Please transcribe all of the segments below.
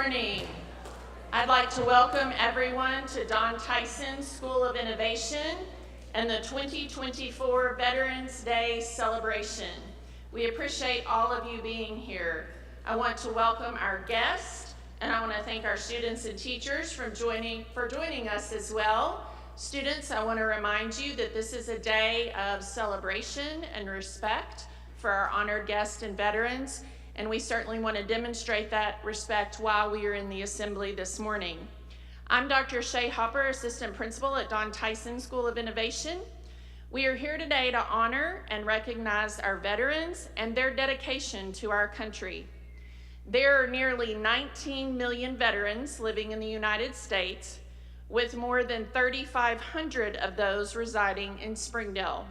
morning. I'd like to welcome everyone to Don Tyson School of Innovation and the 2024 Veterans Day celebration. We appreciate all of you being here. I want to welcome our guests, and I want to thank our students and teachers for joining us as well. Students, I want to remind you that this is a day of celebration and respect for our honored guests and veterans, and we certainly want to demonstrate that respect while we are in the assembly this morning. I'm Dr. HAR-BER, Assistant Principal at Don Tyson School of Innovation. We are here today to honor and recognize our veterans and their dedication to our country. There are nearly 19 million veterans living in the United States, with more than 3,500 of those residing in Springdale.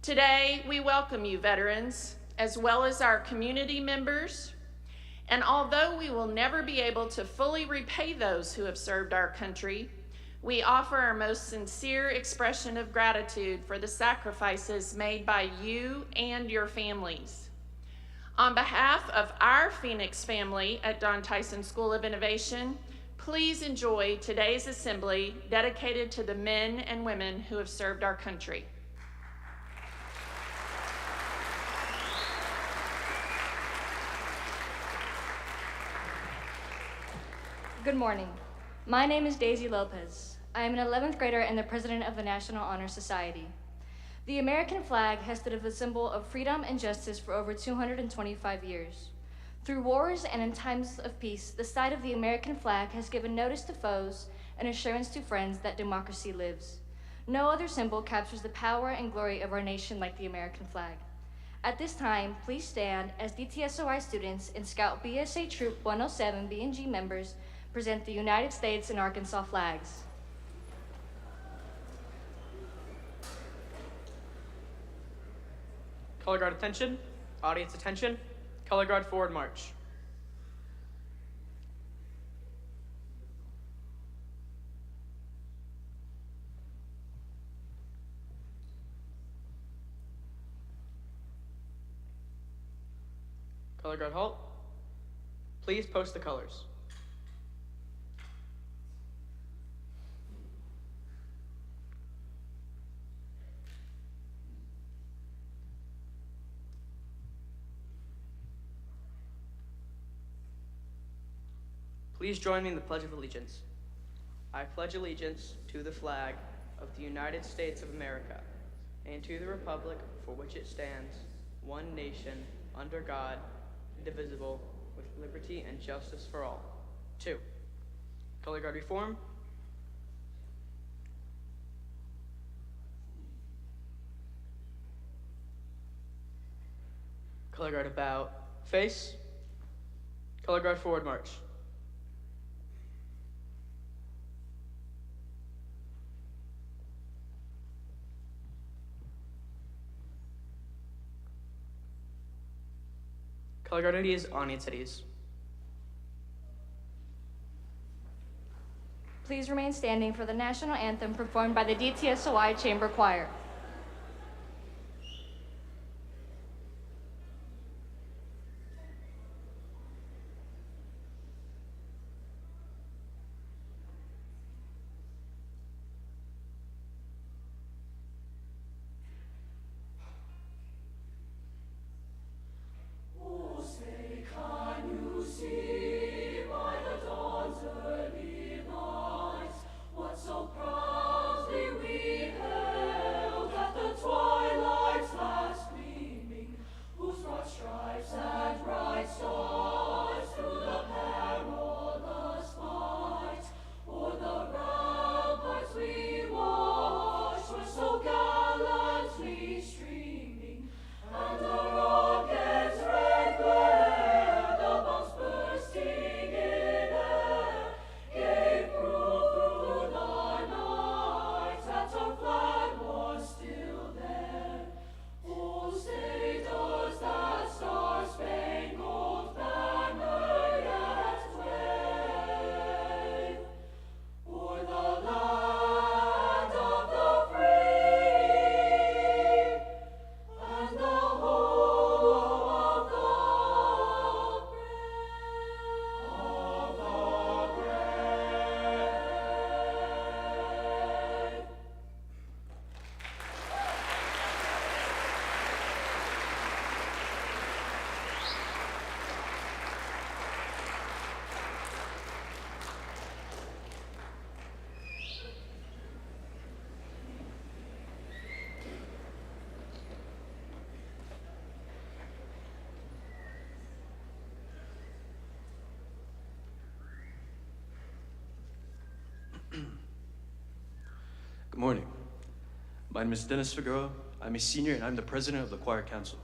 Today, we welcome you, veterans, as well as our community members. And although we will never be able to fully repay those who have served our country, we offer our most sincere expression of gratitude for the sacrifices made by you and your families. On behalf of our Phoenix family at Don Tyson School of Innovation, please enjoy today's assembly dedicated to the men and women who have served our country. Good morning. My name is Daisy Lopez. I am an 11th grader and the president of the National Honor Society. The American flag has stood as a symbol of freedom and justice for over 225 years. Through wars and in times of peace, the sight of the American flag has given notice to foes and assurance to friends that democracy lives. No other symbol captures the power and glory of our nation like the American flag. At this time, please stand as DTSOI students and Scout BSA Troop 107 B&G members present the United States and Arkansas flags. Color guard attention, audience attention, color guard forward march. Color guard halt. Please post the colors. Please join me in the Pledge of Allegiance. I pledge allegiance to the flag of the United States of America and to the republic for which it stands, one nation, under God, indivisible, with liberty and justice for all. 2. Color guard reform. Color guard about face. Color guard forward march. Color guard at ease, audience at ease. Please remain standing for the national anthem performed by the DTSOI Chamber Choir. So proudly we hailed Good morning. My name is Dennis Figueroa. I'm a senior and I'm the president of the Choir Council.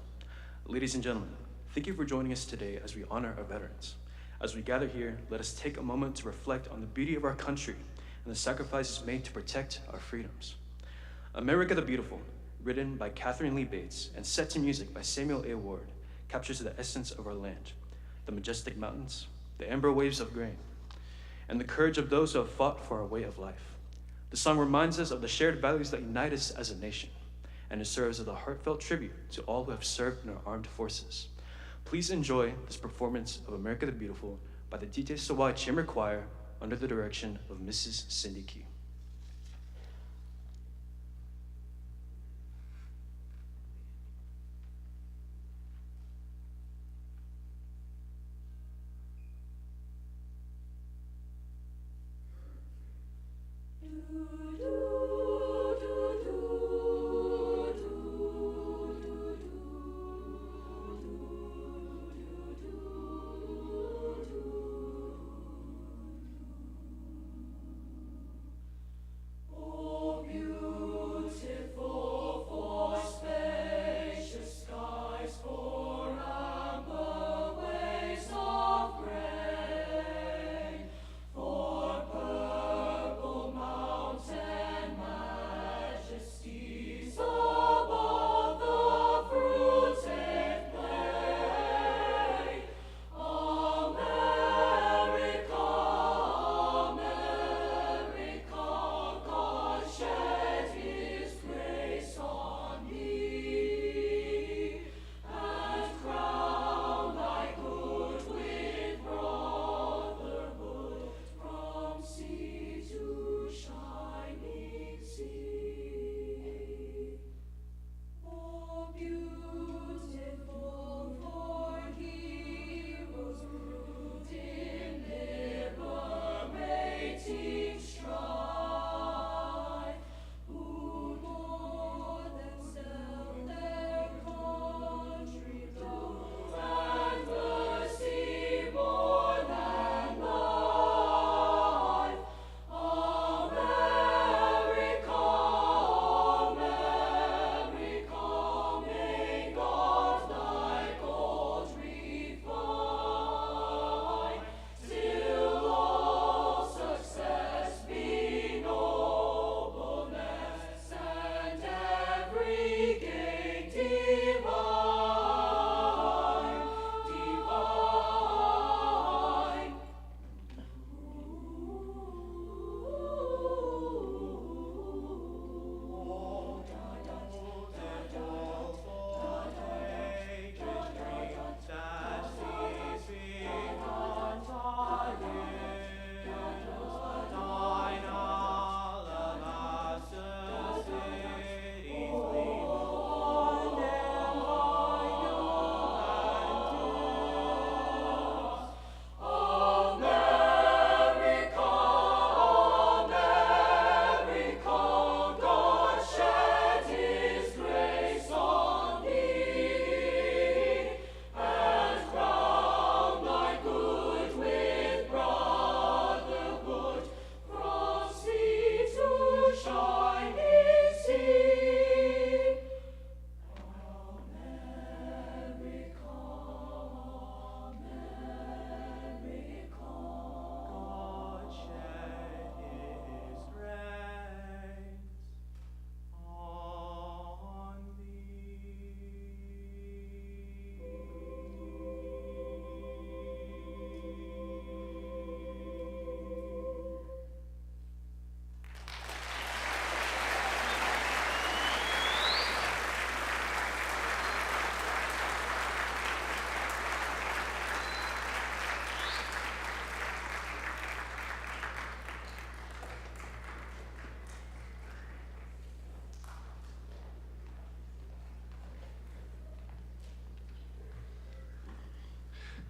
Ladies and gentlemen, thank you for joining us today as we honor our veterans. As we gather here, let us take a moment to reflect on the beauty of our country and the sacrifices made to protect our freedoms. America the Beautiful, written by Catherine Lee Bates and set to music by Samuel A. Ward, captures the essence of our land, the majestic mountains, the amber waves of grain, and the courage of those who have fought for our way of life. The song reminds us of the shared values that unite us as a nation, and it serves as a heartfelt tribute to all who have served in our armed forces. Please enjoy this performance of America the Beautiful by the DTSOI Chamber Choir under the direction of Mrs. Cindy Key.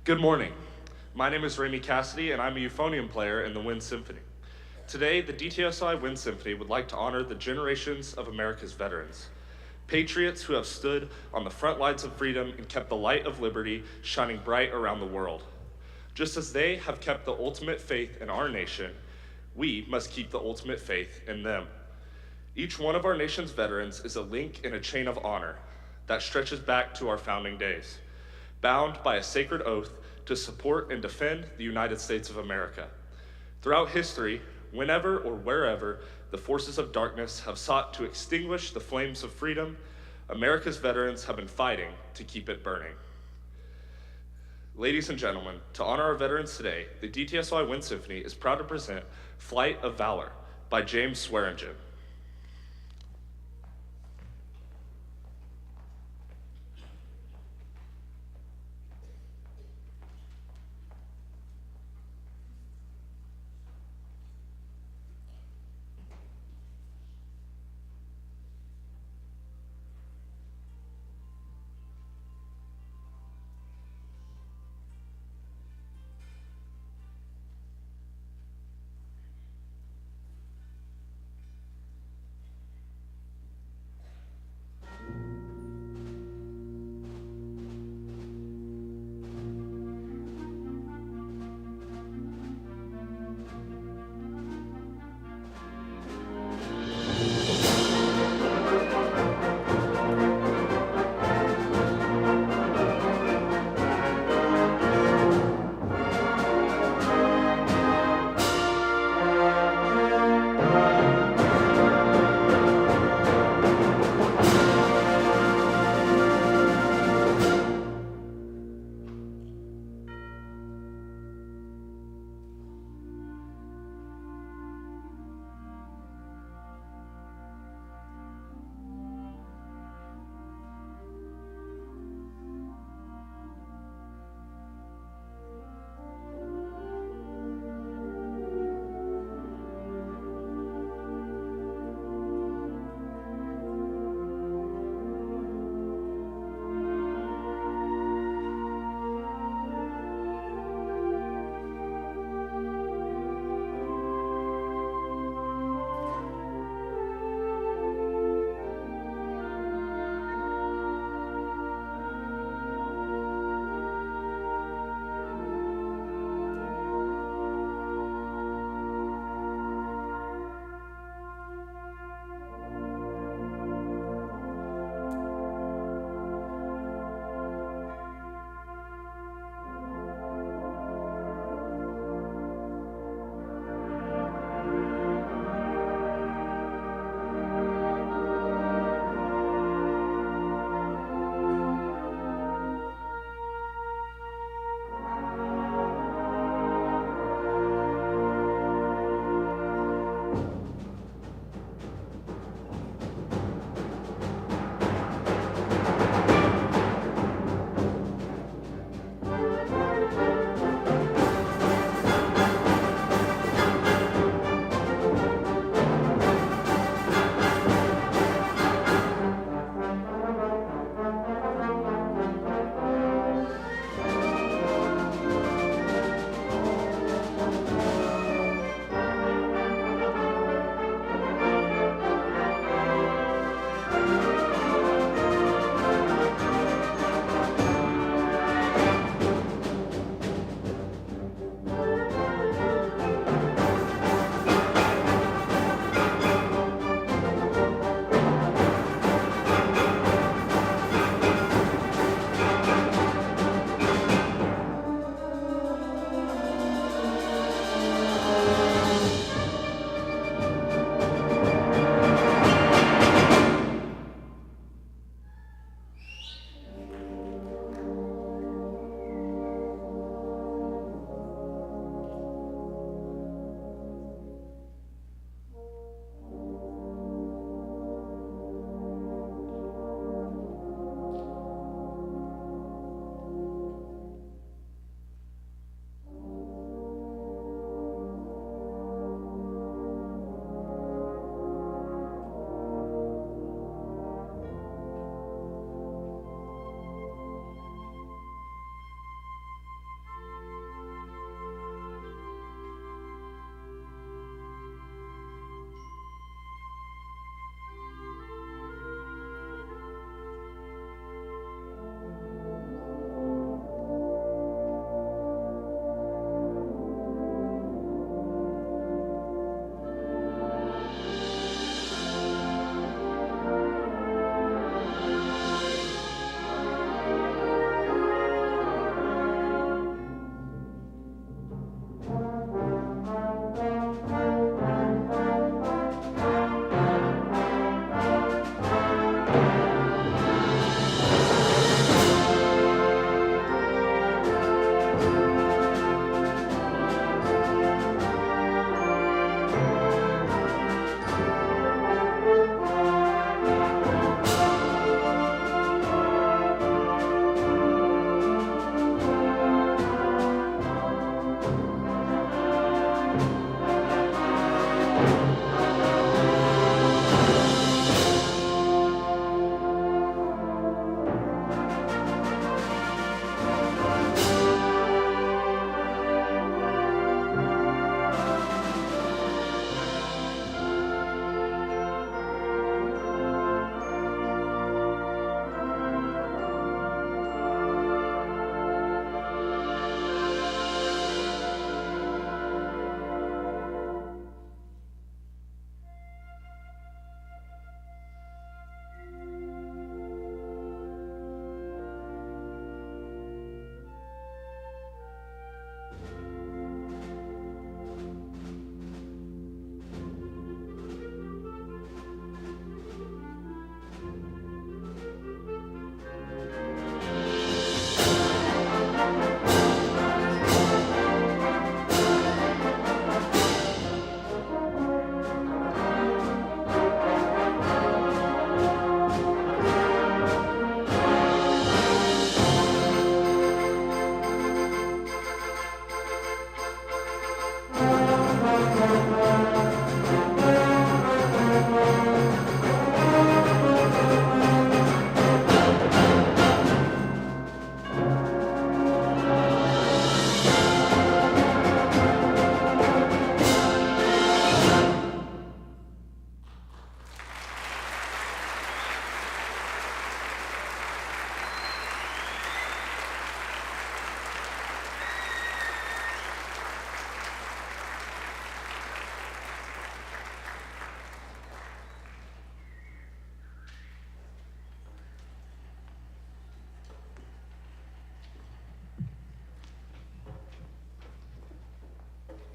Good morning. My name is Ramey Cassidy, and I'm a euphonium player in the Wind Symphony. Today, the DTSOI Wind Symphony would like to honor the generations of America's veterans, patriots who have stood on the front lines of freedom and kept the light of liberty shining bright around the world. Just as they have kept the ultimate faith in our nation, we must keep the ultimate faith in them. Each one of our nation's veterans is a link in a chain of honor that stretches back to our founding days, bound by a sacred oath to support and defend the United States of America. Throughout history, whenever or wherever the forces of darkness have sought to extinguish the flames of freedom, America's veterans have been fighting to keep it burning. Ladies and gentlemen, to honor our veterans today, the DTSOI Wind Symphony is proud to present Flight of Valor by James Swearingen.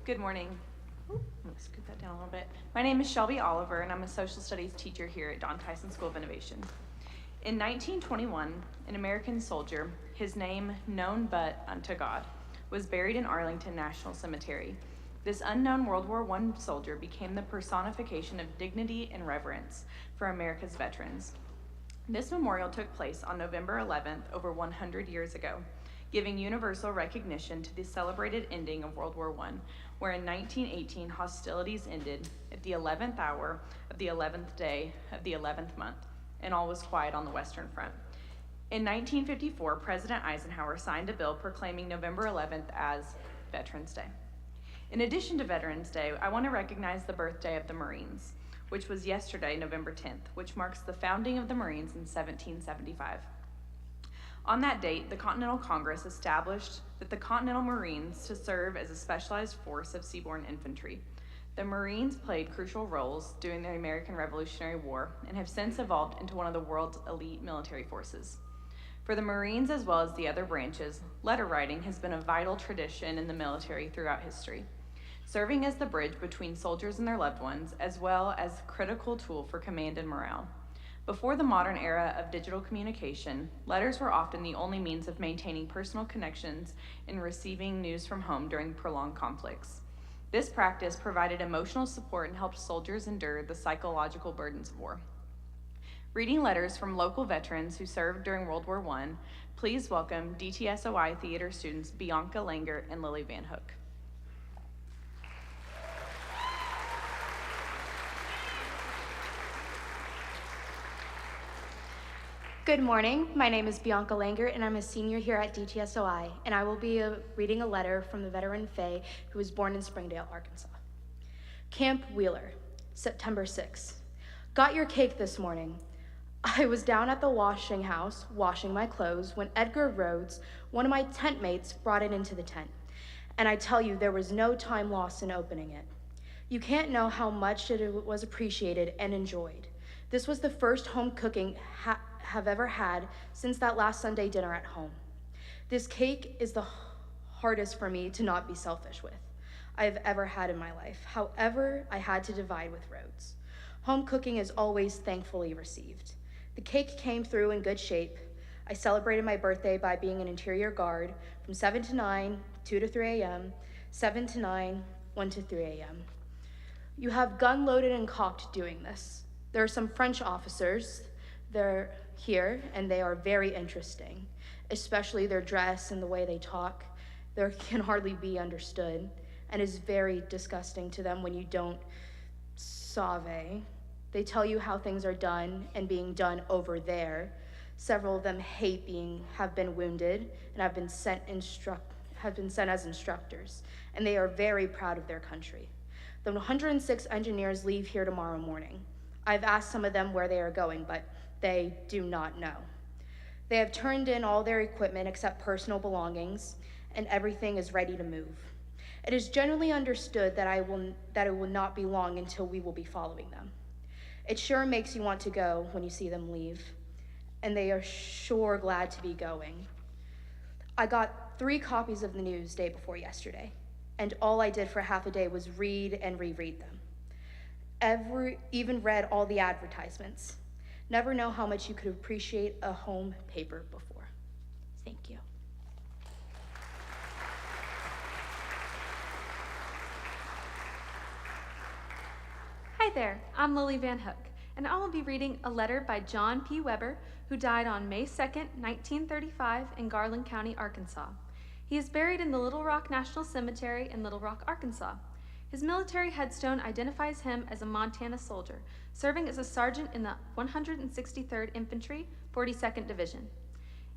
Good morning. Ooh, I'm gonna scoot that down a little bit. My name is Shelby Oliver, and I'm a social studies teacher here at Don Tyson School of Innovation. In 1921, an American soldier, his name known but unto God, was buried in Arlington National Cemetery. This unknown World War I soldier became the personification of dignity and reverence for America's veterans. This memorial took place on November 11th, over 100 years ago, giving universal recognition to the celebrated ending of World War I, where in 1918 hostilities ended at the 11th hour of the 11th day of the 11th month, and all was quiet on the Western Front. In 1954, President Eisenhower signed a bill proclaiming November 11th as Veterans Day. In addition to Veterans Day, I want to recognize the birthday of the Marines, which was yesterday, November 10th, which marks the founding of the Marines in 1775. On that date, the Continental Congress established that the Continental Marines to serve as a specialized force of seaborne infantry. The Marines played crucial roles during the American Revolutionary War and have since evolved into one of the world's elite military forces. For the Marines, as well as the other branches, letter writing has been a vital tradition in the military throughout history, serving as the bridge between soldiers and their loved ones, as well as a critical tool for command and morale. Before the modern era of digital communication, letters were often the only means of maintaining personal connections and receiving news from home during prolonged conflicts. This practice provided emotional support and helped soldiers endure the psychological burdens of war. Reading letters from local veterans who served during World War I, please welcome DTSOI theater students Bianca Langer and Lily Van Hook. Good morning. My name is Bianca Langer, and I'm a senior here at DTSOI, and I will be reading a letter from the veteran Faye, who was born in Springdale, Arkansas. Camp Wheeler, September 6th. Got your cake this morning. I was down at the washing house, washing my clothes, when Edgar Rhodes, one of my tent mates, brought it into the tent. And I tell you, there was no time lost in opening it. You can't know how much it was appreciated and enjoyed. This was the first home cooking have ever had since that last Sunday dinner at home. This cake is the hardest for me to not be selfish with I've ever had in my life. However, I had to divide with Rhodes. Home cooking is always thankfully received. The cake came through in good shape. I celebrated my birthday by being an interior guard from 7 to 9, 2 to 3 a.m., 7 to 9, 1 to 3 a.m. You have gun loaded and cocked doing this. There are some French officers. They're here, and they are very interesting, especially their dress and the way they talk. They can hardly be understood, and is very disgusting to them when you don't sauve. They tell you how things are done and being done over there. Several of them have been wounded, and have been sent as instructors, and they are very proud of their country. The 106 engineers leave here tomorrow morning. I've asked some of them where they are going, but they do not know. They have turned in all their equipment except personal belongings, and everything is ready to move. It is generally understood that it will not be long until we will be following them. It sure makes you want to go when you see them leave, and they are sure glad to be going. I got 3 copies of the news day before yesterday, and all I did for half a day was read and reread them. Even read all the advertisements. Never know how much you could appreciate a home paper before. Thank you. Hi there, I'm Lily Van Hook, and I will be reading a letter by John P. Weber, who died on May 2nd, 1935 in Garland County, Arkansas. He is buried in the Little Rock National Cemetery in Little Rock, Arkansas. His military headstone identifies him as a Montana soldier, serving as a sergeant in the 163rd Infantry, 42nd Division.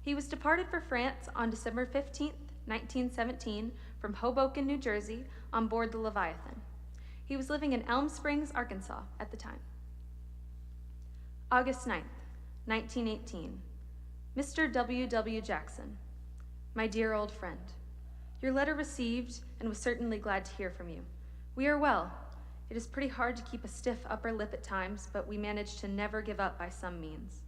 He was departed for France on December 15, 1917, from Hoboken, New Jersey, on board the Leviathan. He was living in Elm Springs, Arkansas at the time. August 9th, 1918. Mr. W. W. Jackson, my dear old friend, your letter received and was certainly glad to hear from you. We are well. It is pretty hard to keep a stiff upper lip at times, but we manage to never give up by some means.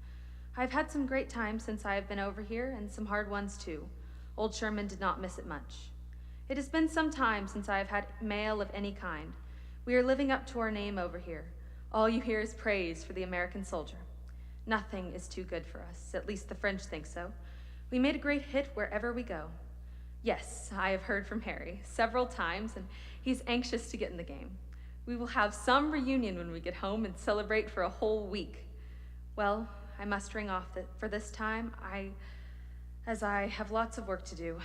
I've had some great times since I have been over here, and some hard ones too. Old Sherman did not miss it much. It has been some time since I have had mail of any kind. We are living up to our name over here. All you hear is praise for the American soldier. Nothing is too good for us, at least the French think so. We made a great hit wherever we go. Yes, I have heard from Harry several times, and he's anxious to get in the game. We will have some reunion when we get home and celebrate for a whole week. Well, I must ring off for this time, as I have lots of work to do.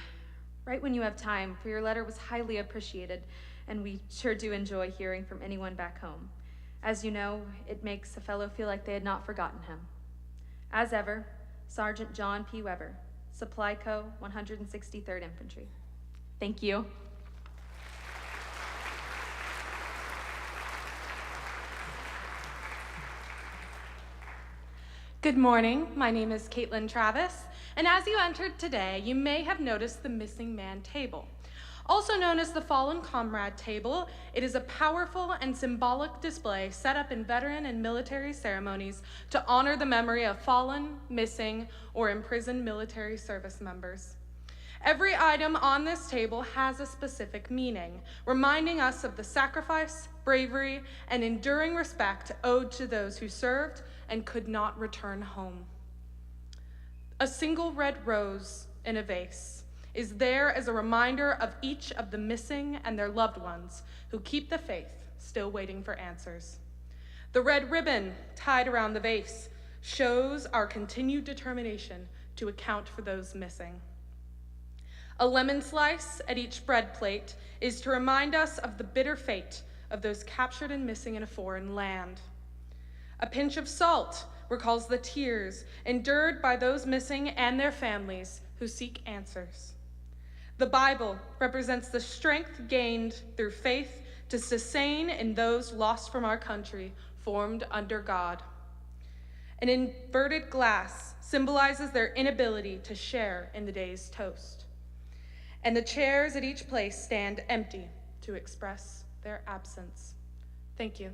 Write when you have time, for your letter was highly appreciated, and we sure do enjoy hearing from anyone back home. As you know, it makes a fellow feel like they had not forgotten him. As ever, Sergeant John P. Weber, Supply Co., 163rd Infantry. Thank you. Good morning, my name is Caitlin Travis, and as you entered today, you may have noticed the Missing Man table. Also known as the Fallen Comrade table, it is a powerful and symbolic display set up in veteran and military ceremonies to honor the memory of fallen, missing, or imprisoned military service members. Every item on this table has a specific meaning, reminding us of the sacrifice, bravery, and enduring respect owed to those who served and could not return home. A single red rose in a vase is there as a reminder of each of the missing and their loved ones who keep the faith, still waiting for answers. The red ribbon tied around the vase shows our continued determination to account for those missing. A lemon slice at each bread plate is to remind us of the bitter fate of those captured and missing in a foreign land. A pinch of salt recalls the tears endured by those missing and their families who seek answers. The Bible represents the strength gained through faith to sustain in those lost from our country, formed under God. An inverted glass symbolizes their inability to share in the day's toast. And the chairs at each place stand empty to express their absence. Thank you.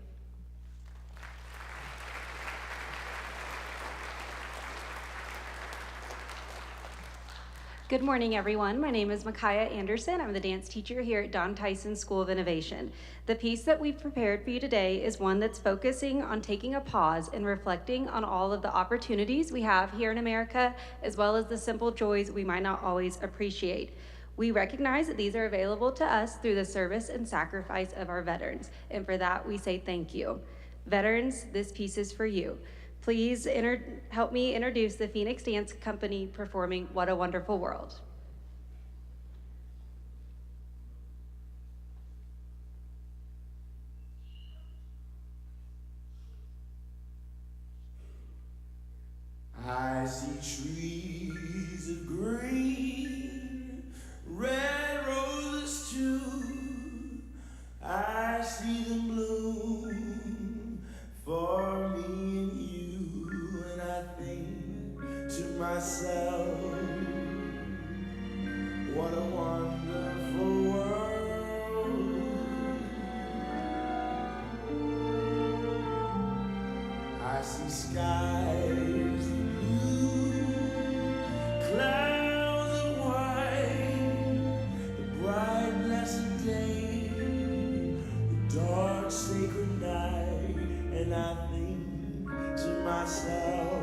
Good morning, everyone. My name is Micaiah Anderson. I'm the dance teacher here at Don Tyson School of Innovation. The piece that we've prepared for you today is one that's focusing on taking a pause and reflecting on all of the opportunities we have here in America, as well as the simple joys we might not always appreciate. We recognize that these are available to us through the service and sacrifice of our veterans, and for that we say thank you. Veterans, this piece is for you. Please help me introduce the Phoenix Dance Company performing What a Wonderful World. I see trees of green, red roses too. I see them bloom for me and you. And I think to myself, what a wonderful world. I see skies of blue, clouds of white, the bright blessed day, the dark sacred night, and I think to myself,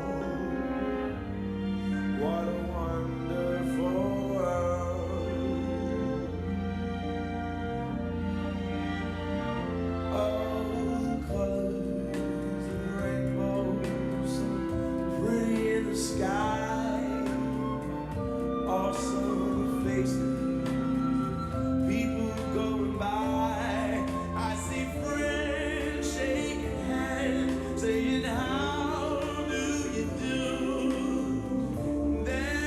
what a wonderful world. Oh, the colors of rainbows, so pretty in the sky. Also the faces, people going by. I see friends shaking hands, saying how do you do. Then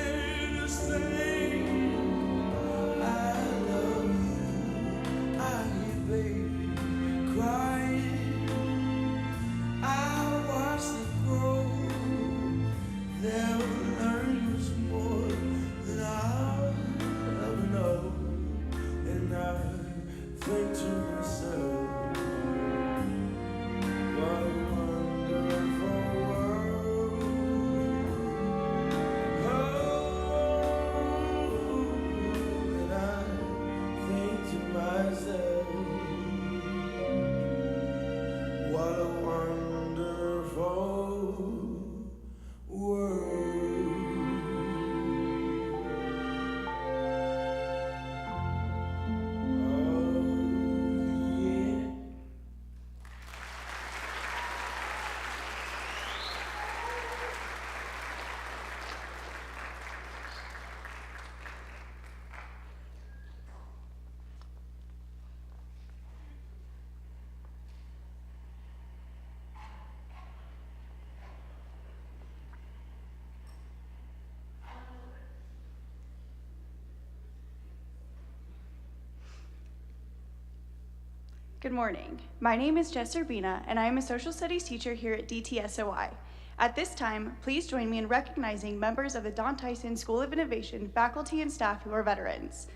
Good morning. My name is Jess Urbina, and I am a social studies teacher here at DTSOI. At this time, please join me in recognizing members of the Don Tyson School of Innovation faculty and staff who are veterans.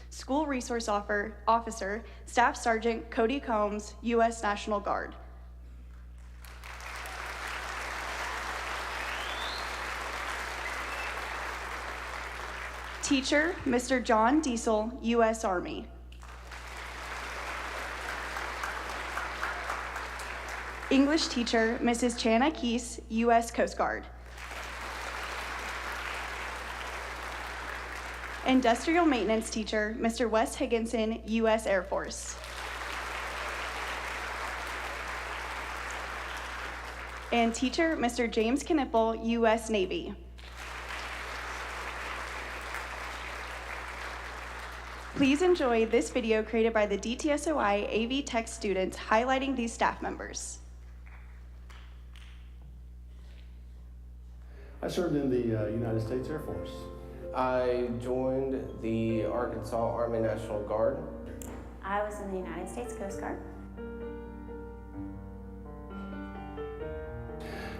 School Resource Officer, Staff Sergeant Cody Combs, U.S. National Guard. Teacher, Mr. John Diesel, U.S. Army. English teacher, Mrs. Chana Keese, U.S. Coast Guard. Industrial maintenance teacher, Mr. Wes Higginson, U.S. Air Force. And teacher, Mr. James Knipple, U.S. Navy. Please enjoy this video created by the DTSOI AV Tech students highlighting these staff members. I served in the United States Air Force. I joined the Arkansas Army National Guard. I was in the United States Coast Guard.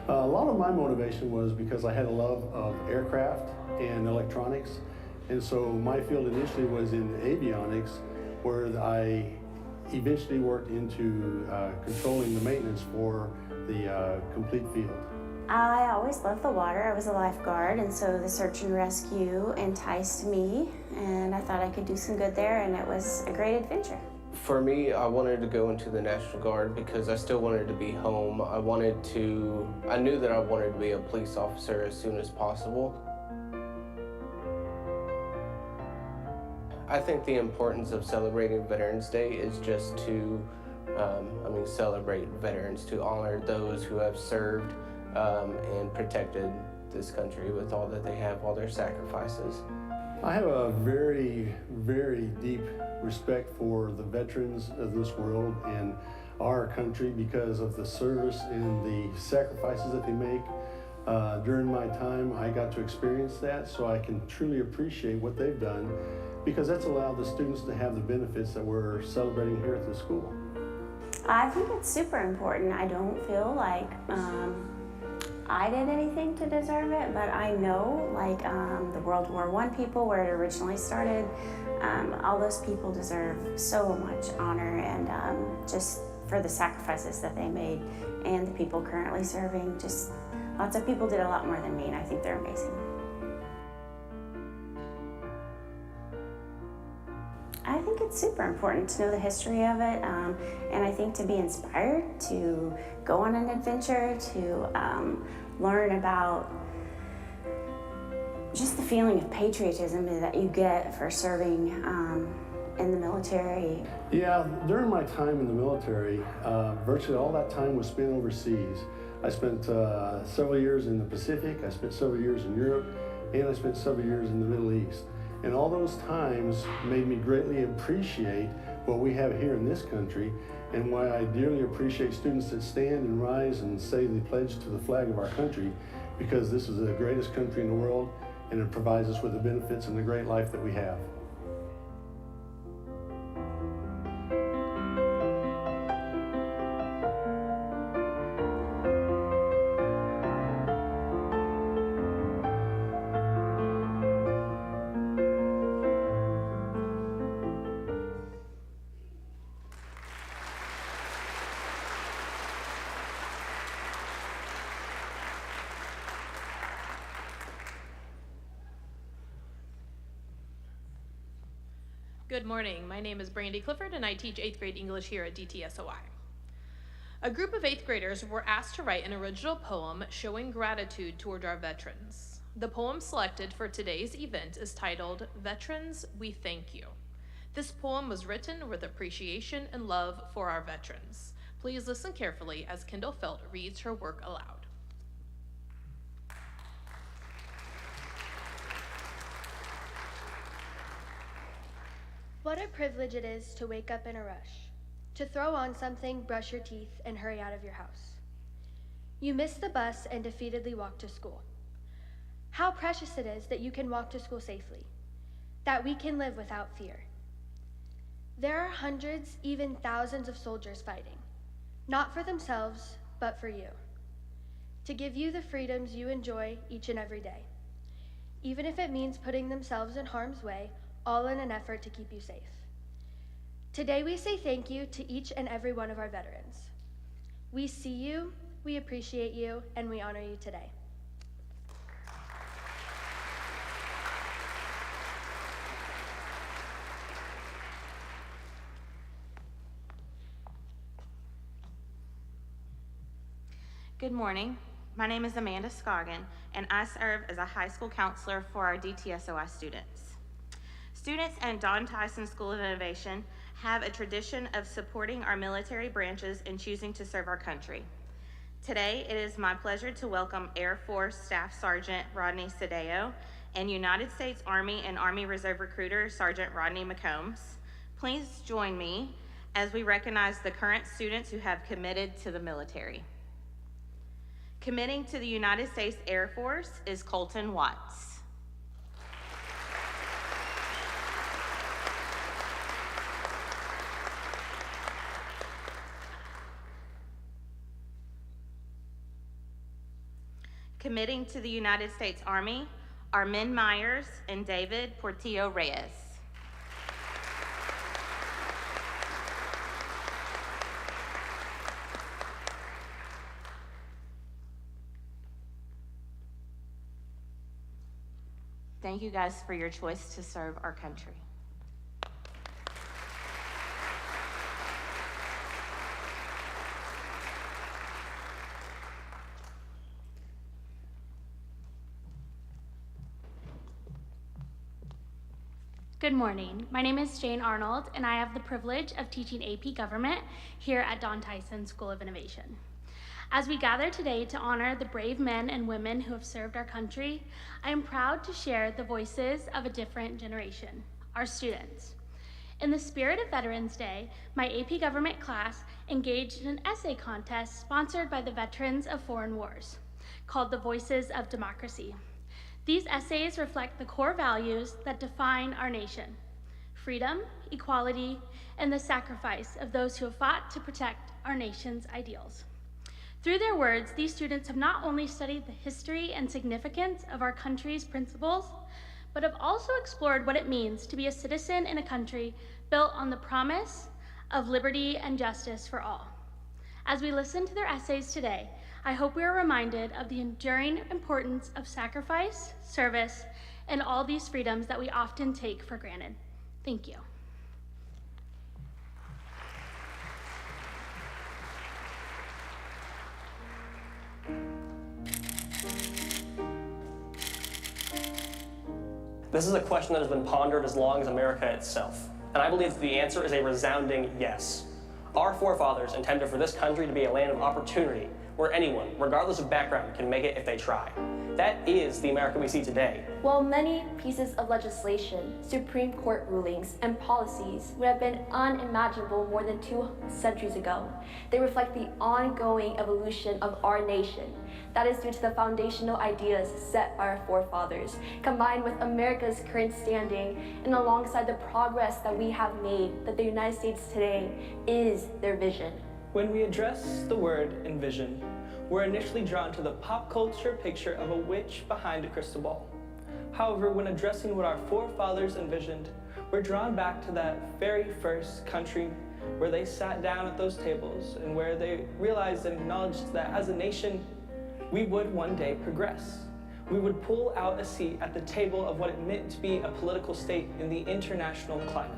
A lot of my motivation was because I had a love of aircraft and electronics, and so my field initially was in avionics, where I eventually worked into controlling the maintenance for the complete field. I always loved the water. I was a lifeguard, and so the search and rescue enticed me, and I thought I could do some good there, and it was a great adventure. For me, I wanted to go into the National Guard because I still wanted to be home. I knew that I wanted to be a police officer as soon as possible. I think the importance of celebrating Veterans Day is just to, celebrate veterans, to honor those who have served and protected this country with all that they have, all their sacrifices. I have a very, very deep respect for the veterans of this world and our country because of the service and the sacrifices that they make. During my time, I got to experience that, so I can truly appreciate what they've done, because that's allowed the students to have the benefits that we're celebrating here at the school. I think it's super important. I don't feel like I did anything to deserve it, but I know the World War I people, where it originally started, all those people deserve so much honor, and just for the sacrifices that they made, and the people currently serving, just lots of people did a lot more than me, and I think they're amazing. I think it's super important to know the history of it, and I think to be inspired to go on an adventure, to learn about just the feeling of patriotism that you get for serving in the military. Yeah, during my time in the military, virtually all that time was spent overseas. I spent several years in the Pacific, I spent several years in Europe, and I spent several years in the Middle East. And all those times made me greatly appreciate what we have here in this country, and why I dearly appreciate students that stand and rise and say the pledge to the flag of our country, because this is the greatest country in the world, and it provides us with the benefits and the great life that we have. Good morning. My name is Brandy Clifford, and I teach 8th grade English here at DTSOI. A group of 8th graders were asked to write an original poem showing gratitude toward our veterans. The poem selected for today's event is titled, "Veterans, We Thank You." This poem was written with appreciation and love for our veterans. Please listen carefully as Kendall Felt reads her work aloud. What a privilege it is to wake up in a rush, to throw on something, brush your teeth, and hurry out of your house. You miss the bus and defeatedly walk to school. How precious it is that you can walk to school safely, that we can live without fear. There are hundreds, even thousands of soldiers fighting, not for themselves, but for you, to give you the freedoms you enjoy each and every day, even if it means putting themselves in harm's way, all in an effort to keep you safe. Today we say thank you to each and every one of our veterans. We see you, we appreciate you, and we honor you today. Good morning. My name is Amanda Scoggin, and I serve as a high school counselor for our DTSOI students. Students at Don Tyson School of Innovation have a tradition of supporting our military branches in choosing to serve our country. Today, it is my pleasure to welcome Air Force Staff Sergeant Rodney Sadeo and United States Army and Army Reserve recruiter Sergeant Rodney McCombs. Please join me as we recognize the current students who have committed to the military. Committing to the United States Air Force is Colton Watts. Committing to the United States Army are Min Myers and David Portillo Reyes. Thank you guys for your choice to serve our country. Good morning. My name is Jane Arnold, and I have the privilege of teaching AP Government here at Don Tyson School of Innovation. As we gather today to honor the brave men and women who have served our country, I am proud to share the voices of a different generation, our students. In the spirit of Veterans Day, my AP Government class engaged in an essay contest sponsored by the Veterans of Foreign Wars, called The Voices of Democracy. These essays reflect the core values that define our nation: freedom, equality, and the sacrifice of those who have fought to protect our nation's ideals. Through their words, these students have not only studied the history and significance of our country's principles, but have also explored what it means to be a citizen in a country built on the promise of liberty and justice for all. As we listen to their essays today, I hope we are reminded of the enduring importance of sacrifice, service, and all these freedoms that we often take for granted. Thank you. This is a question that has been pondered as long as America itself, and I believe that the answer is a resounding yes. Our forefathers intended for this country to be a land of opportunity, where anyone, regardless of background, can make it if they try. That is the America we see today. While many pieces of legislation, Supreme Court rulings, and policies would have been unimaginable more than 2 centuries ago, they reflect the ongoing evolution of our nation. That is due to the foundational ideas set by our forefathers, combined with America's current standing, and alongside the progress that we have made, that the United States today is their vision. When we address the word envision, we're initially drawn to the pop culture picture of a witch behind a crystal ball. However, when addressing what our forefathers envisioned, we're drawn back to that very first country where they sat down at those tables and where they realized and acknowledged that as a nation, we would one day progress. We would pull out a seat at the table of what it meant to be a political state in the international climate.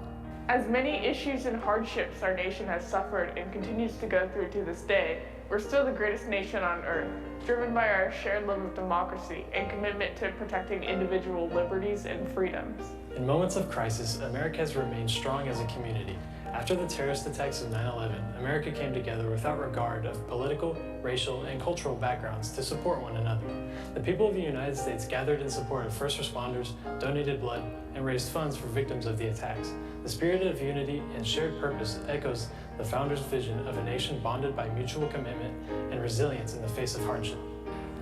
As many issues and hardships our nation has suffered and continues to go through to this day, we're still the greatest nation on earth, driven by our shared love of democracy and commitment to protecting individual liberties and freedoms. In moments of crisis, America has remained strong as a community. After the terrorist attacks of 9/11, America came together without regard of political, racial, and cultural backgrounds to support one another. The people of the United States gathered in support of first responders, donated blood, and raised funds for victims of the attacks. The spirit of unity and shared purpose echoes the founders' vision of a nation bonded by mutual commitment and resilience in the face of hardship.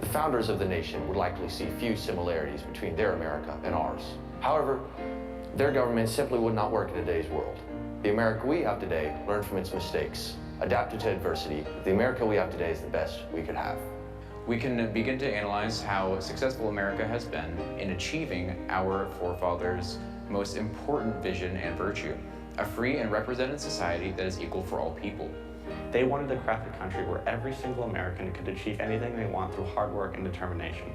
The founders of the nation would likely see few similarities between their America and ours. However, their government simply would not work in today's world. The America we have today learned from its mistakes, adapted to adversity. The America we have today is the best we could have. We can begin to analyze how successful America has been in achieving our forefathers' most important vision and virtue, a free and represented society that is equal for all people. They wanted to craft a country where every single American could achieve anything they want through hard work and determination.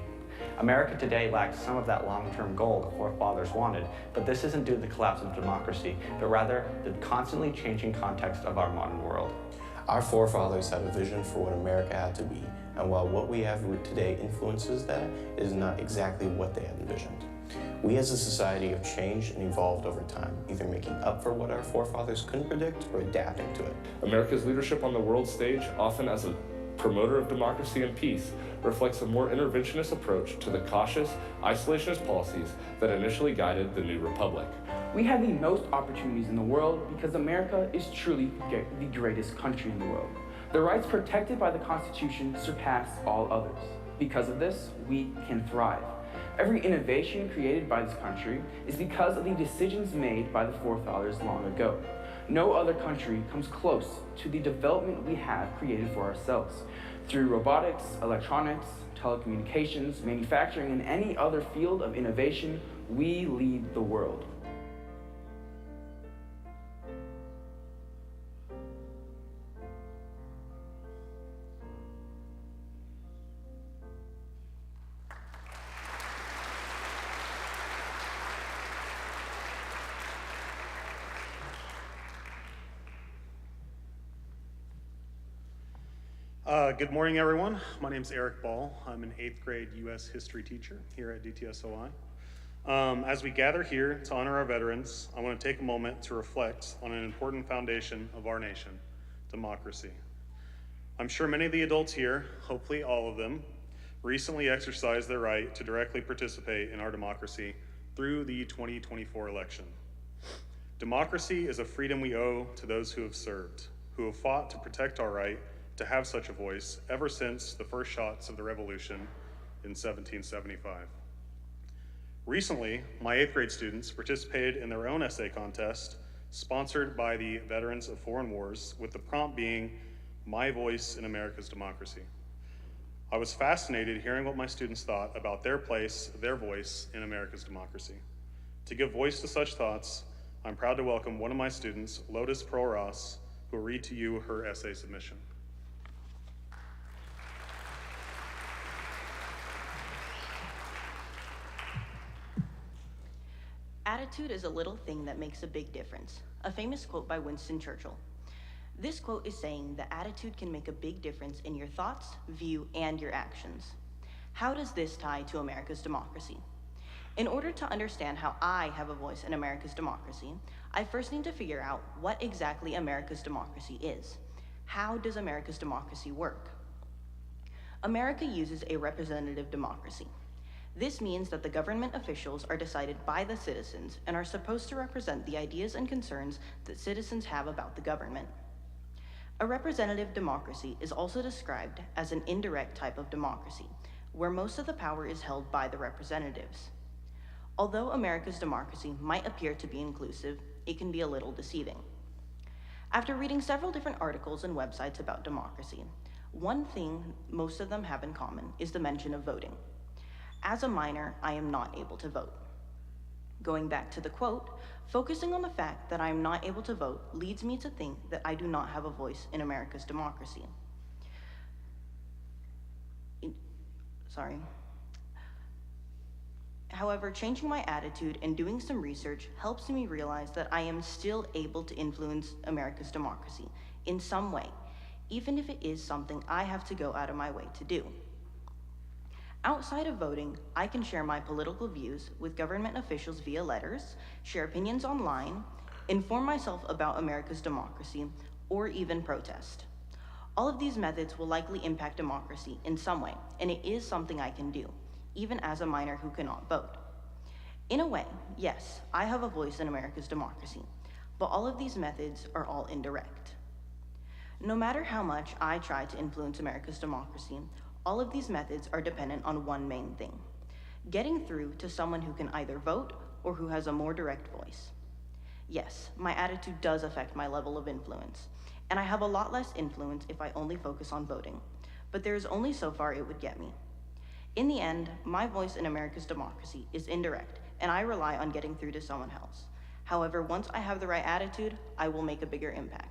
America today lacks some of that long-term goal the forefathers wanted, but this isn't due to the collapse of democracy, but rather the constantly changing context of our modern world. Our forefathers had a vision for what America had to be, and while what we have today influences that, it is not exactly what they had envisioned. We as a society have changed and evolved over time, either making up for what our forefathers couldn't predict or adapting to it. America's leadership on the world stage, often as a promoter of democracy and peace, reflects a more interventionist approach to the cautious, isolationist policies that initially guided the new republic. We have the most opportunities in the world because America is truly the greatest country in the world. The rights protected by the Constitution surpass all others. Because of this, we can thrive. Every innovation created by this country is because of the decisions made by the forefathers long ago. No other country comes close to the development we have created for ourselves. Through robotics, electronics, telecommunications, manufacturing, and any other field of innovation, we lead the world. Good morning, everyone. My name is Eric Ball. I'm an 8th grade U.S. history teacher here at DTSOI. As we gather here to honor our veterans, I want to take a moment to reflect on an important foundation of our nation, democracy. I'm sure many of the adults here, hopefully all of them, recently exercised their right to directly participate in our democracy through the 2024 election. Democracy is a freedom we owe to those who have served, who have fought to protect our right to have such a voice ever since the first shots of the revolution in 1775. Recently, my 8th grade students participated in their own essay contest sponsored by the Veterans of Foreign Wars, with the prompt being, "My Voice in America's Democracy." I was fascinated hearing what my students thought about their place, their voice in America's democracy. To give voice to such thoughts, I'm proud to welcome one of my students, Lotus Pearl-Ross, who will read to you her essay submission. Attitude is a little thing that makes a big difference. A famous quote by Winston Churchill. This quote is saying that attitude can make a big difference in your thoughts, view, and your actions. How does this tie to America's democracy? In order to understand how I have a voice in America's democracy, I first need to figure out what exactly America's democracy is. How does America's democracy work? America uses a representative democracy. This means that the government officials are decided by the citizens and are supposed to represent the ideas and concerns that citizens have about the government. A representative democracy is also described as an indirect type of democracy, where most of the power is held by the representatives. Although America's democracy might appear to be inclusive, it can be a little deceiving. After reading several different articles and websites about democracy, one thing most of them have in common is the mention of voting. As a minor, I am not able to vote. Going back to the quote, focusing on the fact that I am not able to vote leads me to think that I do not have a voice in America's democracy. However, changing my attitude and doing some research helps me realize that I am still able to influence America's democracy in some way, even if it is something I have to go out of my way to do. Outside of voting, I can share my political views with government officials via letters, share opinions online, inform myself about America's democracy, or even protest. All of these methods will likely impact democracy in some way, and it is something I can do, even as a minor who cannot vote. In a way, yes, I have a voice in America's democracy, but all of these methods are all indirect. No matter how much I try to influence America's democracy, all of these methods are dependent on one main thing: getting through to someone who can either vote or who has a more direct voice. Yes, my attitude does affect my level of influence, and I have a lot less influence if I only focus on voting, but there is only so far it would get me. In the end, my voice in America's democracy is indirect, and I rely on getting through to someone else. However, once I have the right attitude, I will make a bigger impact.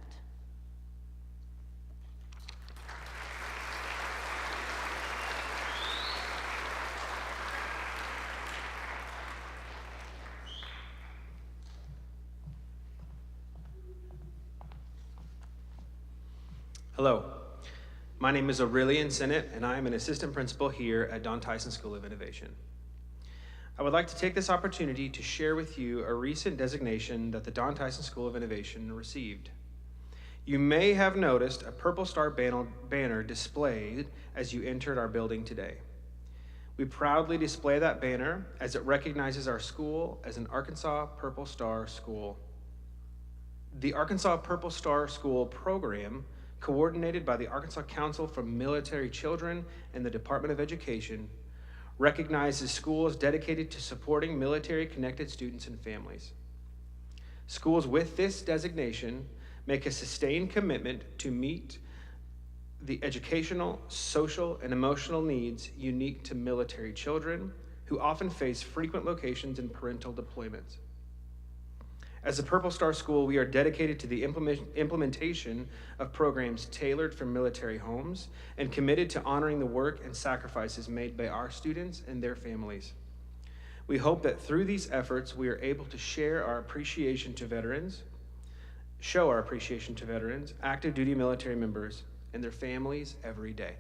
Hello, my name is Aurelian Sennett, and I am an assistant principal here at Don Tyson School of Innovation. I would like to take this opportunity to share with you a recent designation that the Don Tyson School of Innovation received. You may have noticed a Purple Star banner displayed as you entered our building today. We proudly display that banner as it recognizes our school as an Arkansas Purple Star school. The Arkansas Purple Star School program, coordinated by the Arkansas Council for Military Children and the Department of Education, recognizes schools dedicated to supporting military-connected students and families. Schools with this designation make a sustained commitment to meet the educational, social, and emotional needs unique to military children who often face frequent locations and parental deployments. As a Purple Star School, we are dedicated to the implementation of programs tailored for military homes and committed to honoring the work and sacrifices made by our students and their families. We hope that through these efforts, we are able to show our appreciation to veterans, active duty military members, and their families every day.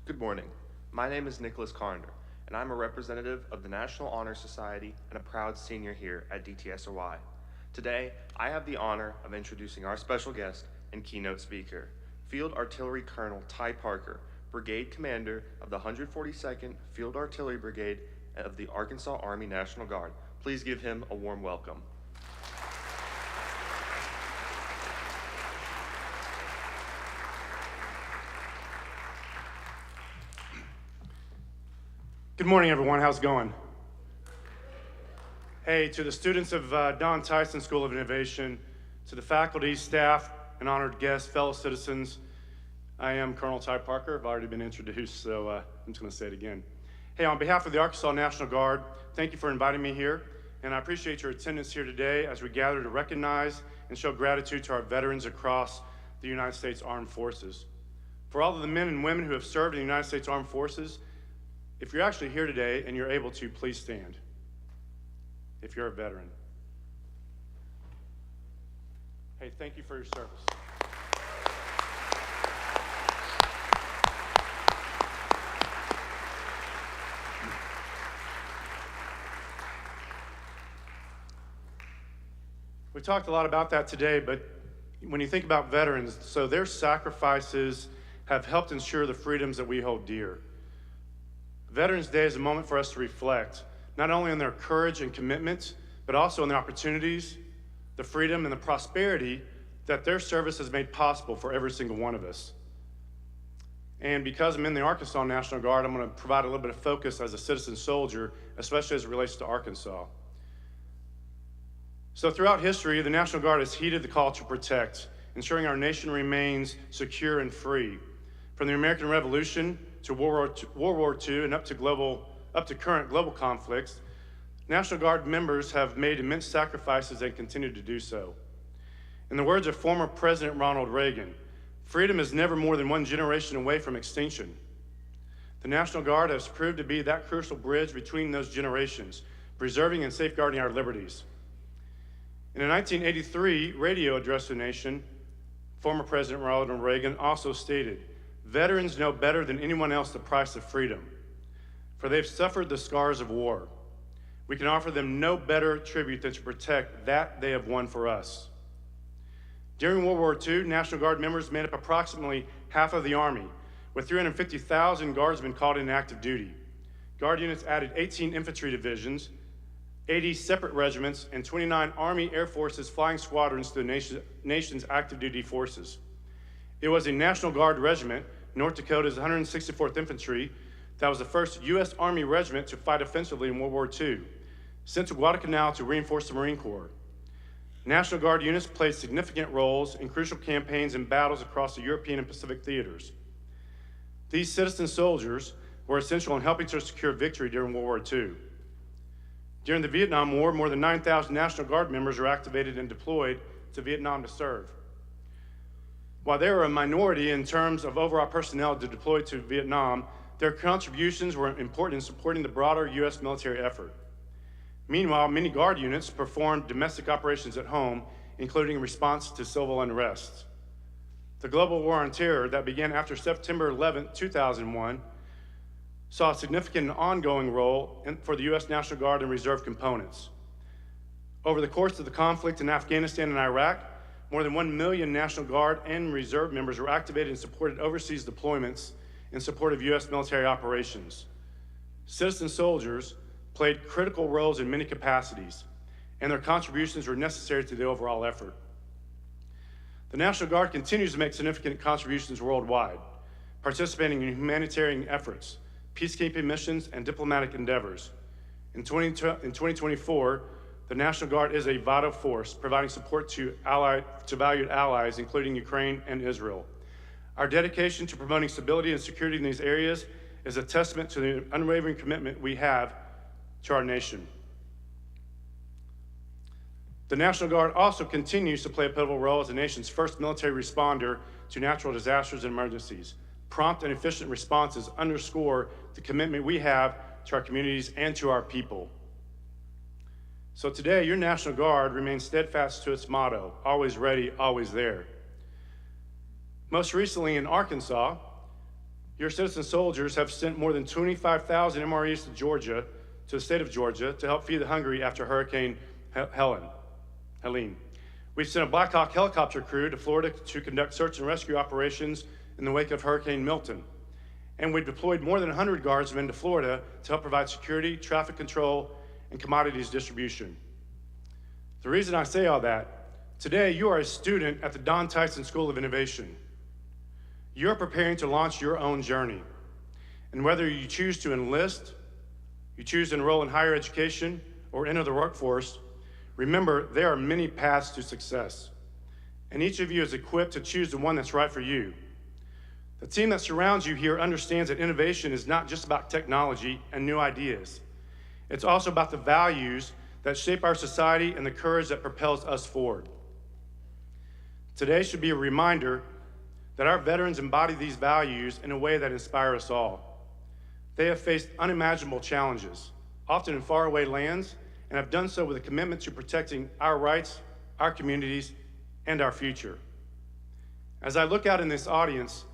Good morning. My name is Nicholas Carnder, and I'm a representative of the National Honor Society and a proud senior here at DTSOI. Today, I have the honor of introducing our special guest and keynote speaker, Field Artillery Colonel Ty Parker, Brigade Commander of the 142nd Field Artillery Brigade of the Arkansas Army National Guard. Please give him a warm welcome. Good morning, everyone. How's it going? Hey, to the students of Don Tyson School of Innovation, to the faculty, staff, and honored guests, fellow citizens, I am Colonel Ty Parker. I've already been introduced, so I'm just going to say it again. Hey, on behalf of the Arkansas National Guard, thank you for inviting me here, and I appreciate your attendance here today as we gather to recognize and show gratitude to our veterans across the United States Armed Forces. For all of the men and women who have served in the United States Armed Forces, if you're actually here today and you're able to, please stand. If you're a veteran. Hey, thank you for your service. We talked a lot about that today, but when you think about veterans, so their sacrifices have helped ensure the freedoms that we hold dear. Veterans Day is a moment for us to reflect, not only on their courage and commitment, but also on the opportunities, the freedom, and the prosperity that their service has made possible for every single one of us. And because I'm in the Arkansas National Guard, I'm going to provide a little bit of focus as a citizen soldier, especially as it relates to Arkansas. So throughout history, the National Guard has heeded the call to protect, ensuring our nation remains secure and free. From the American Revolution to World War II and up to current global conflicts, National Guard members have made immense sacrifices and continue to do so. In the words of former President Ronald Reagan, freedom is never more than one generation away from extinction. The National Guard has proved to be that crucial bridge between those generations, preserving and safeguarding our liberties. In a 1983 radio address to the nation, former President Ronald Reagan also stated, "Veterans know better than anyone else the price of freedom, for they've suffered the scars of war. We can offer them no better tribute than to protect that they have won for us." During World War II, National Guard members made up approximately half of the Army, with 350,000 Guardsmen called in active duty. Guard units added 18 infantry divisions, 80 separate regiments, and 29 Army Air Forces flying squadrons to the nation's active duty forces. It was a National Guard regiment, North Dakota's 164th Infantry, that was the first U.S. Army regiment to fight offensively in World War II, sent to Guadalcanal to reinforce the Marine Corps. National Guard units played significant roles in crucial campaigns and battles across the European and Pacific theaters. These citizen soldiers were essential in helping to secure victory during World War II. During the Vietnam War, more than 9,000 National Guard members were activated and deployed to Vietnam to serve. While they were a minority in terms of overall personnel to deploy to Vietnam, their contributions were important in supporting the broader U.S. military effort. Meanwhile, many Guard units performed domestic operations at home, including response to civil unrest. The global war on terror that began after September 11, 2001, saw a significant ongoing role for the U.S. National Guard and Reserve components. Over the course of the conflict in Afghanistan and Iraq, more than 1 million National Guard and Reserve members were activated and supported overseas deployments in support of U.S. military operations. Citizen soldiers played critical roles in many capacities, and their contributions were necessary to the overall effort. The National Guard continues to make significant contributions worldwide, participating in humanitarian efforts, peacekeeping missions, and diplomatic endeavors. In 2024, the National Guard is a vital force, providing support to valued allies, including Ukraine and Israel. Our dedication to promoting stability and security in these areas is a testament to the unwavering commitment we have to our nation. The National Guard also continues to play a pivotal role as the nation's first military responder to natural disasters and emergencies. Prompt and efficient responses underscore the commitment we have to our communities and to our people. So today, your National Guard remains steadfast to its motto, always ready, always there. Most recently in Arkansas, your citizen soldiers have sent more than 25,000 MREs to the state of Georgia to help feed the hungry after Hurricane Helene. We've sent a Black Hawk helicopter crew to Florida to conduct search and rescue operations in the wake of Hurricane Milton. And we deployed more than 100 guardsmen to Florida to help provide security, traffic control, and commodities distribution. The reason I say all that, today you are a student at the Don Tyson School of Innovation. You're preparing to launch your own journey. And whether you choose to enlist, you choose to enroll in higher education, or enter the workforce, remember there are many paths to success. And each of you is equipped to choose the one that's right for you. The team that surrounds you here understands that innovation is not just about technology and new ideas. It's also about the values that shape our society and the courage that propels us forward. Today should be a reminder that our veterans embody these values in a way that inspires us all. They have faced unimaginable challenges, often in faraway lands, and have done so with a commitment to protecting our rights, our communities, and our future. As I look out in this audience,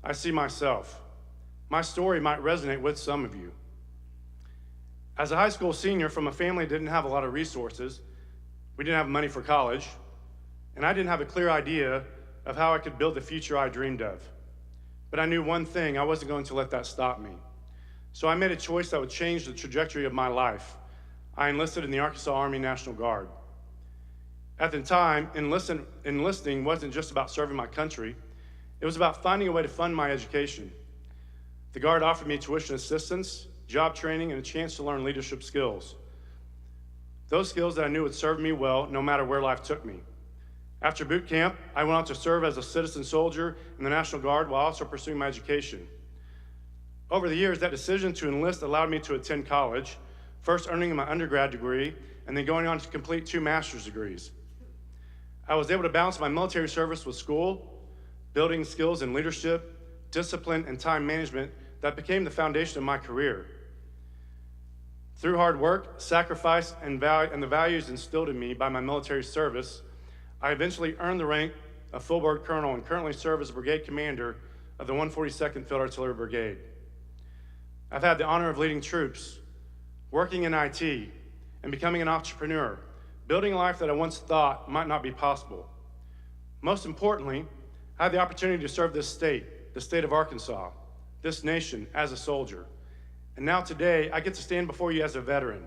I see myself. My story might resonate with some of you. As a high school senior from a family that didn't have a lot of resources, we didn't have money for college, and I didn't have a clear idea of how I could build the future I dreamed of. But I knew one thing, I wasn't going to let that stop me. So I made a choice that would change the trajectory of my life. I enlisted in the Arkansas Army National Guard. At the time, enlisting wasn't just about serving my country, it was about finding a way to fund my education. The Guard offered me tuition assistance, job training, and a chance to learn leadership skills. Those skills that I knew would serve me well no matter where life took me. After boot camp, I went on to serve as a citizen soldier in the National Guard while also pursuing my education. Over the years, that decision to enlist allowed me to attend college, first earning my undergrad degree, and then going on to complete 2 master's degrees. I was able to balance my military service with school, building skills in leadership, discipline, and time management that became the foundation of my career. Through hard work, sacrifice, and the values instilled in me by my military service, I eventually earned the rank of full bird colonel and currently serve as a brigade commander of the 142nd Field Artillery Brigade. I've had the honor of leading troops, working in IT, and becoming an entrepreneur, building a life that I once thought might not be possible. Most importantly, I had the opportunity to serve this state, the state of Arkansas, this nation as a soldier. And now today, I get to stand before you as a veteran,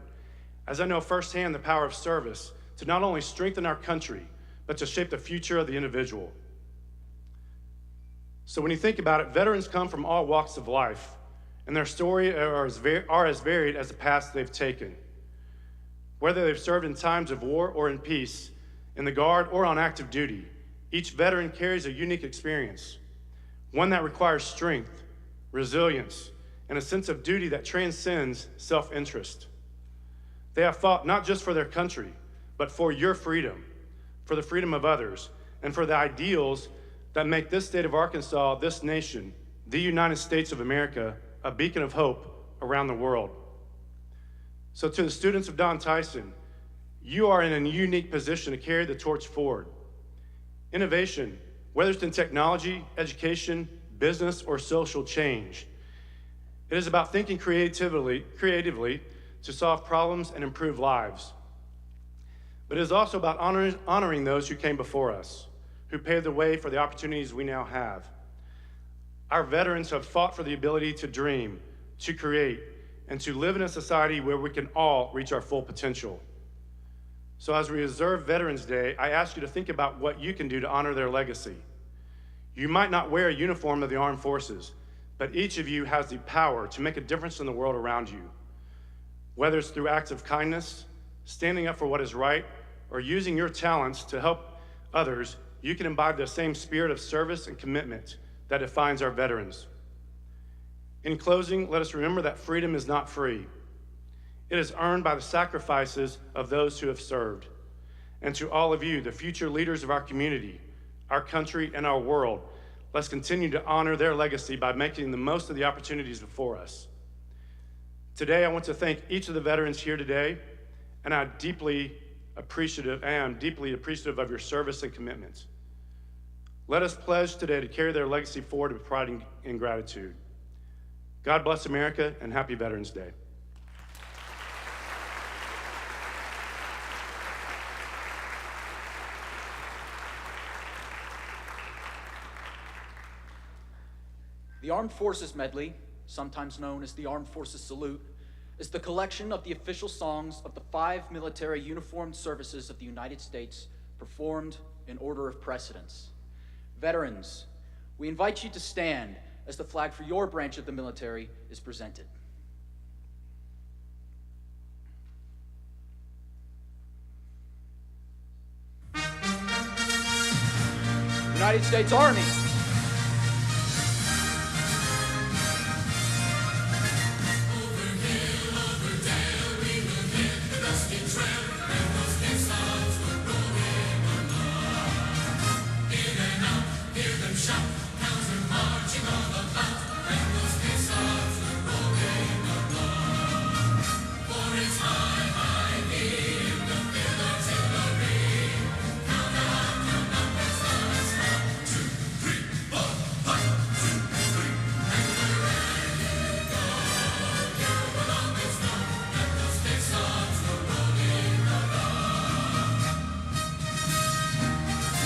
as I know firsthand the power of service to not only strengthen our country, but to shape the future of the individual. So when you think about it, veterans come from all walks of life, and their story are as varied as the paths they've taken. Whether they've served in times of war or in peace, in the Guard or on active duty, each veteran carries a unique experience, one that requires strength, resilience, and a sense of duty that transcends self-interest. They have fought not just for their country, but for your freedom, for the freedom of others, and for the ideals that make this state of Arkansas, this nation, the United States of America, a beacon of hope around the world. So to the students of Don Tyson, you are in a unique position to carry the torch forward. Innovation, whether it's in technology, education, business, or social change, it is about thinking creatively to solve problems and improve lives. But it is also about honoring those who came before us, who paved the way for the opportunities we now have. Our veterans have fought for the ability to dream, to create, and to live in a society where we can all reach our full potential. So as we observe Veterans Day, I ask you to think about what you can do to honor their legacy. You might not wear a uniform of the armed forces, but each of you has the power to make a difference in the world around you. Whether it's through acts of kindness, standing up for what is right, or using your talents to help others, you can imbibe the same spirit of service and commitment that defines our veterans. In closing, let us remember that freedom is not free. It is earned by the sacrifices of those who have served. And to all of you, the future leaders of our community, our country, and our world, let's continue to honor their legacy by making the most of the opportunities before us. Today, I want to thank each of the veterans here today, and I am deeply appreciative of your service and commitment. Let us pledge today to carry their legacy forward with pride and gratitude. God bless America, and happy Veterans Day. The Armed Forces Medley, sometimes known as the Armed Forces Salute, is the collection of the official songs of the 5 military uniformed services of the United States performed in order of precedence. Veterans, we invite you to stand as the flag for your branch of the military is presented. United States Army.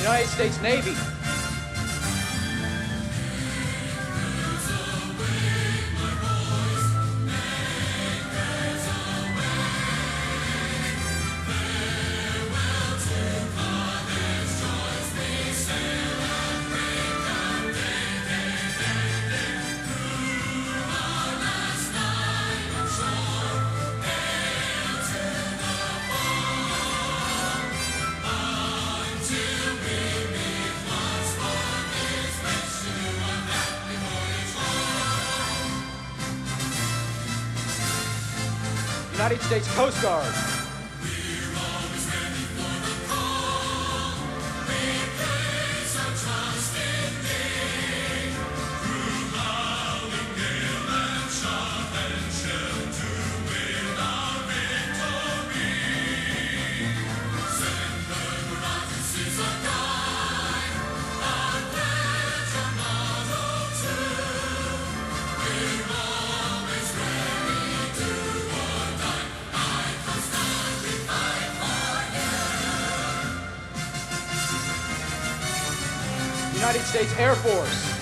United States Navy. United States Coast Guard. United States Air Force.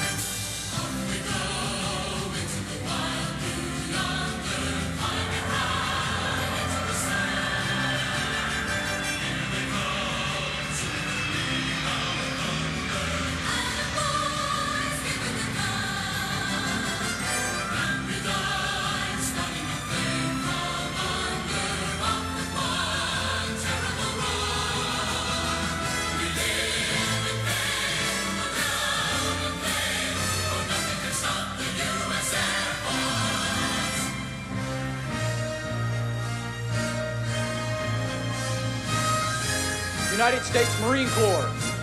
United States Marine Corps.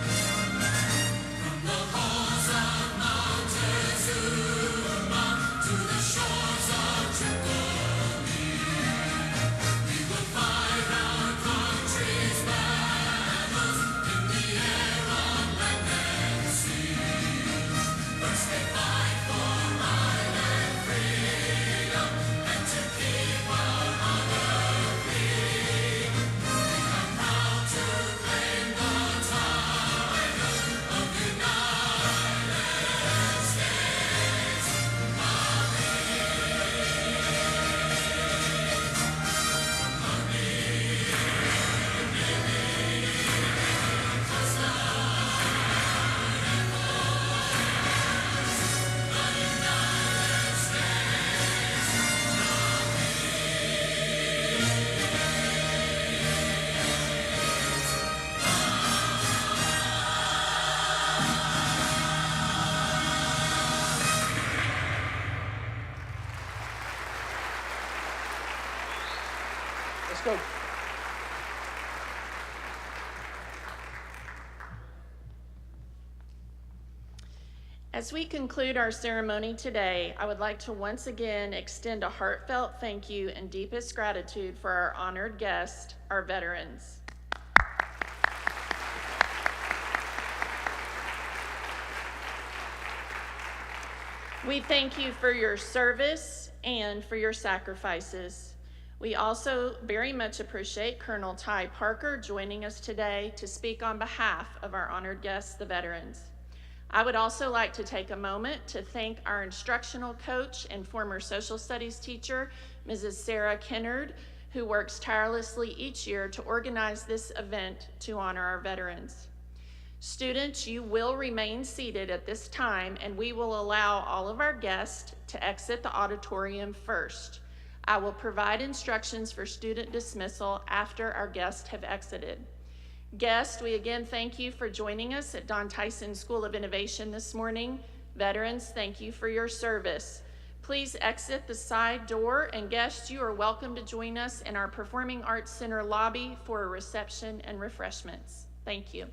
Let's go. As we conclude our ceremony today, I would like to once again extend a heartfelt thank you and deepest gratitude for our honored guests, our veterans. We thank you for your service and for your sacrifices. We also very much appreciate Colonel Ty Parker joining us today to speak on behalf of our honored guests, the veterans. I would also like to take a moment to thank our instructional coach and former social studies teacher, Mrs. Sarah Kennard, who works tirelessly each year to organize this event to honor our veterans. Students, you will remain seated at this time, and we will allow all of our guests to exit the auditorium first. I will provide instructions for student dismissal after our guests have exited. Guests, we again thank you for joining us at Don Tyson School of Innovation this morning. Veterans, thank you for your service. Please exit the side door, and guests, you are welcome to join us in our Performing Arts Center lobby for a reception and refreshments. Thank you.